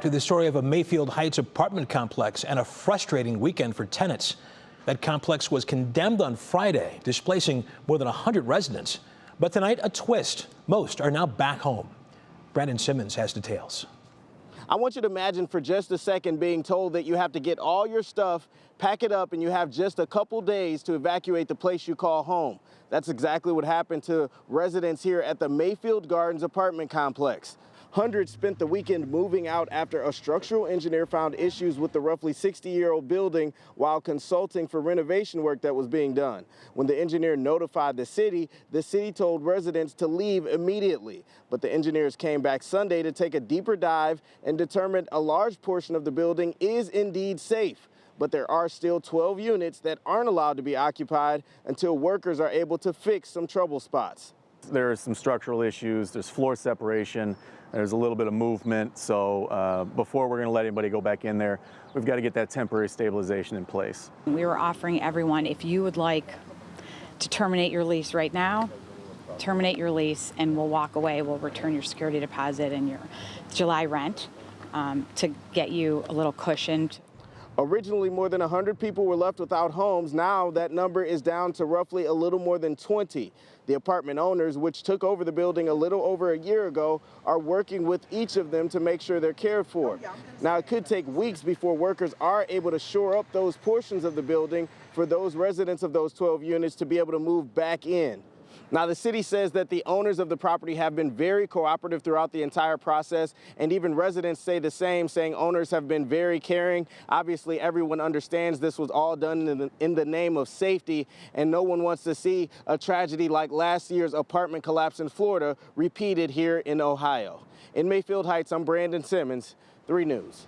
to the story of a Mayfield Heights apartment complex and a frustrating weekend for tenants. That complex was condemned on Friday, displacing more than 100 residents. But tonight, a twist. Most are now back home. Brandon Simmons has details. I want you to imagine for just a second being told that you have to get all your stuff, pack it up, and you have just a couple days to evacuate the place you call home. That's exactly what happened to residents here at the Mayfield Gardens Apartment Complex. Hundreds spent the weekend moving out after a structural engineer found issues with the roughly 60-year-old building while consulting for renovation work that was being done. When the engineer notified the city told residents to leave immediately. But the engineers came back Sunday to take a deeper dive and determined a large portion of the building is indeed safe. But there are still 12 units that aren't allowed to be occupied until workers are able to fix some trouble spots. There are some structural issues, there's floor separation, there's a little bit of movement, so before we're going to let anybody go back in there, we've got to get that temporary stabilization in place. We were offering everyone, if you would like to terminate your lease right now, terminate your lease and we'll walk away. We'll return your security deposit and your July rent to get you a little cushioned. Originally, more than 100 people were left without homes. Now that number is down to roughly a little more than 20. The apartment owners, which took over the building a little over a year ago, are working with each of them to make sure they're cared for. Now, it could take weeks before workers are able to shore up those portions of the building for those residents of those 12 units to be able to move back in. Now, the city says that the owners of the property have been very cooperative throughout the entire process, and even residents say the same, saying owners have been very caring. Obviously, everyone understands this was all done in the name of safety, and no one wants to see a tragedy like last year's apartment collapse in Florida repeated here in Ohio. In Mayfield Heights, I'm Brandon Simmons, 3 News.